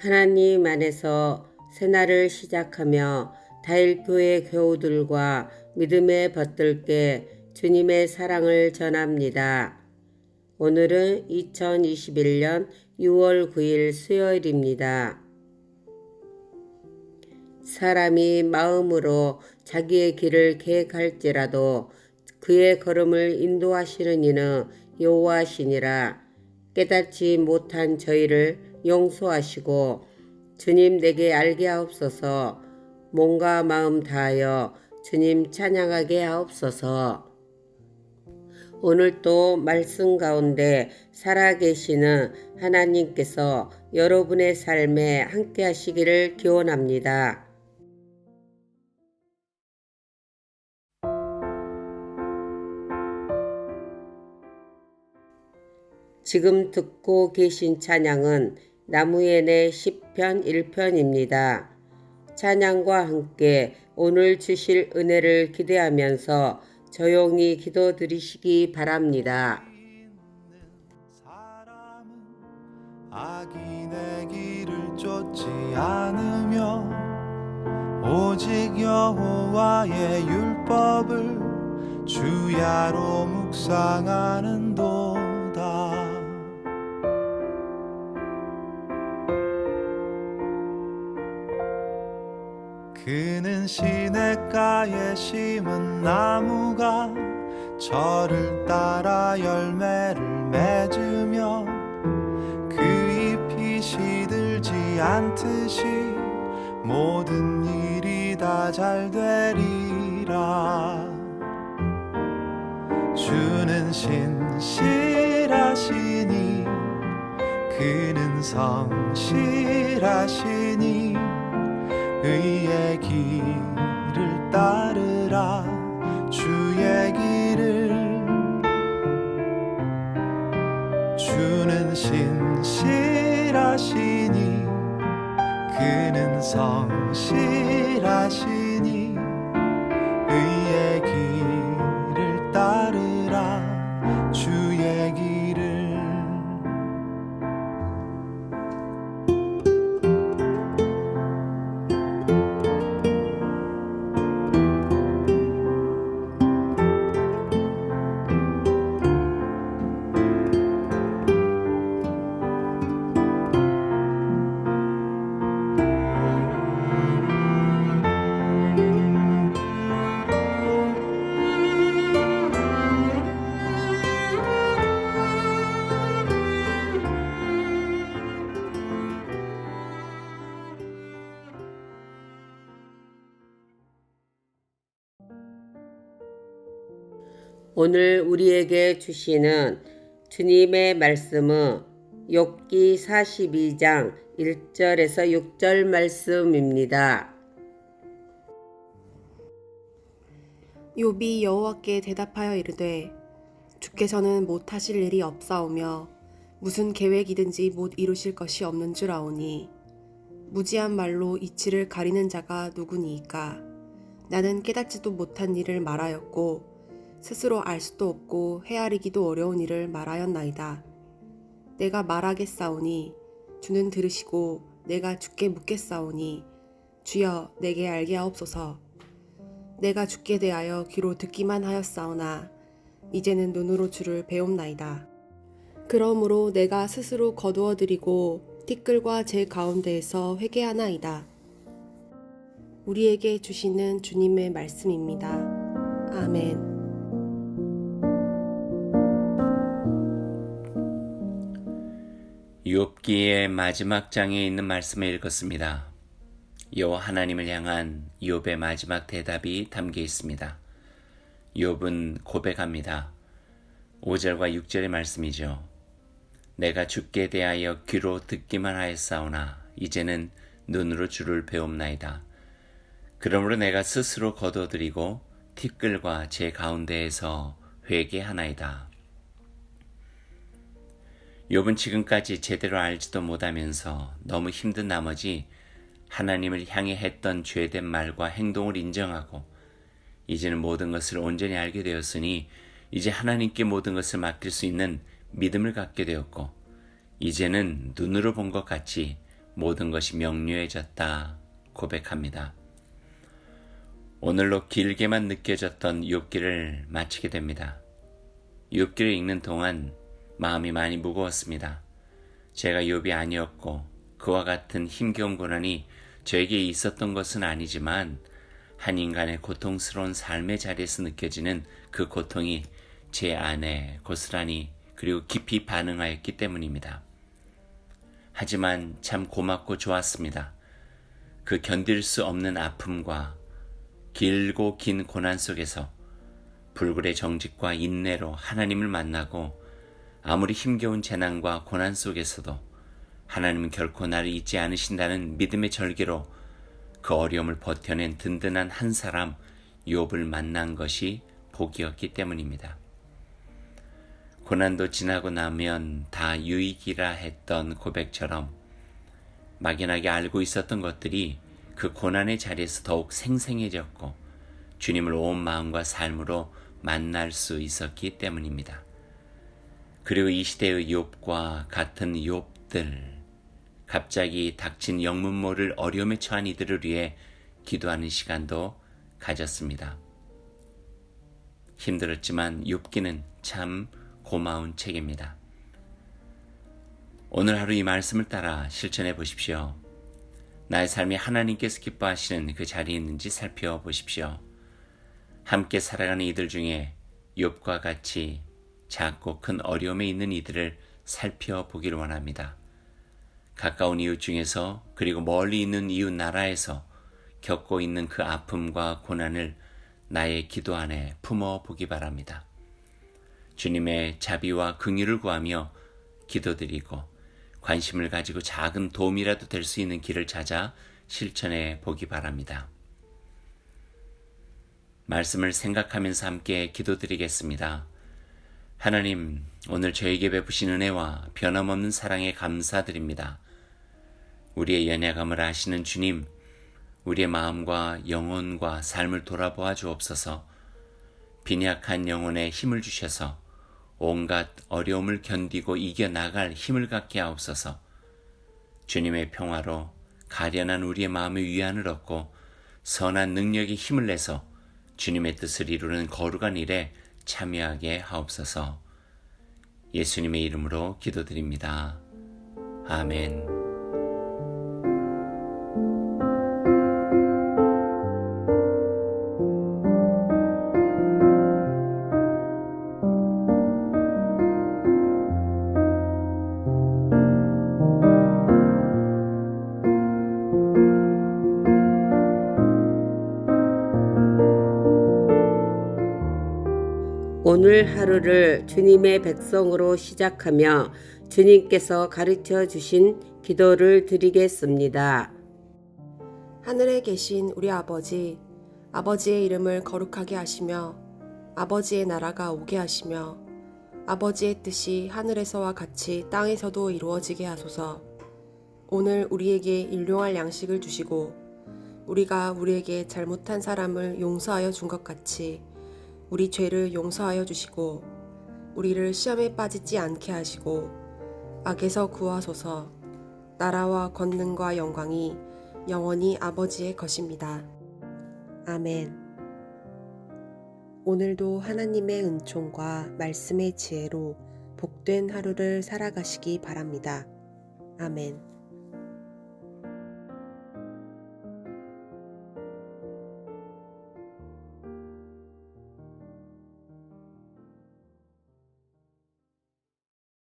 하나님 안에서 새날을 시작하며 다일교회 교우들과 믿음의 벗들께 주님의 사랑을 전합니다. 오늘은 2021년 6월 9일 수요일입니다. 사람이 마음으로 자기의 길을 계획할지라도 그의 걸음을 인도하시는 이는 여호와시니라. 깨닫지 못한 저희를 용서하시고 주님 내게 알게 하옵소서. 몸과 마음 다하여 주님 찬양하게 하옵소서. 오늘도 말씀 가운데 살아계시는 하나님께서 여러분의 삶에 함께 하시기를 기원합니다. 지금 듣고 계신 찬양은 나무엔의 시편 1편입니다. 찬양과 함께 오늘 주실 은혜를 기대하면서 조용히 기도드리시기 바랍니다. 악인의 길을 쫓지 않으며 오직 여호와의 율법을 주야로 묵상하는도다. 그는 시냇가에 심은 나무가 저를 따라 열매를 맺으며 그 잎이 시들지 않듯이 모든 일이 다 잘 되리라. 주는 신실하시니 그는 성실하시니 의의 길을 따르라. 주의 길을. 주는 신실하시니 그는 성실하시니 의의 길을 따르라. 주의 길을. 오늘 우리에게 주시는 주님의 말씀은 욥기 42장 1절에서 6절 말씀입니다. 욥이 여호와께 대답하여 이르되 주께서는 못하실 일이 없사오며 무슨 계획이든지 못 이루실 것이 없는 줄 아오니 무지한 말로 이치를 가리는 자가 누구니이까. 나는 깨닫지도 못한 일을 말하였고 스스로 알 수도 없고 헤아리기도 어려운 일을 말하였나이다. 내가 말하겠사오니 주는 들으시고 내가 주께 묻겠사오니 주여 내게 알게 하옵소서. 내가 주께 대하여 귀로 듣기만 하였사오나 이제는 눈으로 주를 배움나이다. 그러므로 내가 스스로 거두어드리고 티끌과 제 가운데에서 회개하나이다. 우리에게 주시는 주님의 말씀입니다. 아멘. 욥기의 마지막 장에 있는 말씀을 읽었습니다. 여호와 하나님을 향한 욥의 마지막 대답이 담겨 있습니다. 욥은 고백합니다. 5절과 6절의 말씀이죠. 내가 주께 대하여 귀로 듣기만 하였사오나 이제는 눈으로 주를 배움나이다. 그러므로 내가 스스로 거둬들이고 티끌과 제 가운데에서 회개하나이다. 욥은 지금까지 제대로 알지도 못하면서 너무 힘든 나머지 하나님을 향해 했던 죄된 말과 행동을 인정하고 이제는 모든 것을 온전히 알게 되었으니 이제 하나님께 모든 것을 맡길 수 있는 믿음을 갖게 되었고 이제는 눈으로 본 것 같이 모든 것이 명료해졌다 고백합니다. 오늘로 길게만 느껴졌던 욥기를 마치게 됩니다. 욥기를 읽는 동안 마음이 많이 무거웠습니다. 제가 욥이 아니었고 그와 같은 힘겨운 고난이 저에게 있었던 것은 아니지만 한 인간의 고통스러운 삶의 자리에서 느껴지는 그 고통이 제 안에 고스란히 그리고 깊이 반응하였기 때문입니다. 하지만 참 고맙고 좋았습니다. 그 견딜 수 없는 아픔과 길고 긴 고난 속에서 불굴의 정직과 인내로 하나님을 만나고 아무리 힘겨운 재난과 고난 속에서도 하나님은 결코 나를 잊지 않으신다는 믿음의 절기로 그 어려움을 버텨낸 든든한 한 사람 욥을 만난 것이 복이었기 때문입니다. 고난도 지나고 나면 다 유익이라 했던 고백처럼 막연하게 알고 있었던 것들이 그 고난의 자리에서 더욱 생생해졌고 주님을 온 마음과 삶으로 만날 수 있었기 때문입니다. 그리고 이 시대의 욥과 같은 욥들, 갑자기 닥친 영문 모를 어려움에 처한 이들을 위해 기도하는 시간도 가졌습니다. 힘들었지만 욥기는 참 고마운 책입니다. 오늘 하루 이 말씀을 따라 실천해 보십시오. 나의 삶이 하나님께서 기뻐하시는 그 자리에 있는지 살펴보십시오. 함께 살아가는 이들 중에 욥과 같이 작고 큰 어려움에 있는 이들을 살펴보기를 원합니다. 가까운 이웃 중에서 그리고 멀리 있는 이웃 나라에서 겪고 있는 그 아픔과 고난을 나의 기도 안에 품어보기 바랍니다. 주님의 자비와 긍휼을 구하며 기도드리고 관심을 가지고 작은 도움이라도 될 수 있는 길을 찾아 실천해 보기 바랍니다. 말씀을 생각하면서 함께 기도드리겠습니다. 하나님, 오늘 저에게 베푸신 은혜와 변함없는 사랑에 감사드립니다. 우리의 연약함을 아시는 주님, 우리의 마음과 영혼과 삶을 돌아보아 주옵소서. 빈약한 영혼에 힘을 주셔서 온갖 어려움을 견디고 이겨나갈 힘을 갖게 하옵소서. 주님의 평화로 가련한 우리의 마음의 위안을 얻고 선한 능력의 힘을 내서 주님의 뜻을 이루는 거룩한 일에 참여하게 하옵소서. 예수님의 이름으로 기도드립니다. 아멘. 오늘 하루를 주님의 백성으로 시작하며 주님께서 가르쳐 주신 기도를 드리겠습니다. 하늘에 계신 우리 아버지, 아버지의 이름을 거룩하게 하시며 아버지의 나라가 오게 하시며 아버지의 뜻이 하늘에서와 같이 땅에서도 이루어지게 하소서. 오늘 우리에게 일용할 양식을 주시고 우리가 우리에게 잘못한 사람을 용서하여 준 것 같이 우리 죄를 용서하여 주시고 우리를 시험에 빠지지 않게 하시고 악에서 구하소서. 나라와 권능과 영광이 영원히 아버지의 것입니다. 아멘. 오늘도 하나님의 은총과 말씀의 지혜로 복된 하루를 살아가시기 바랍니다. 아멘.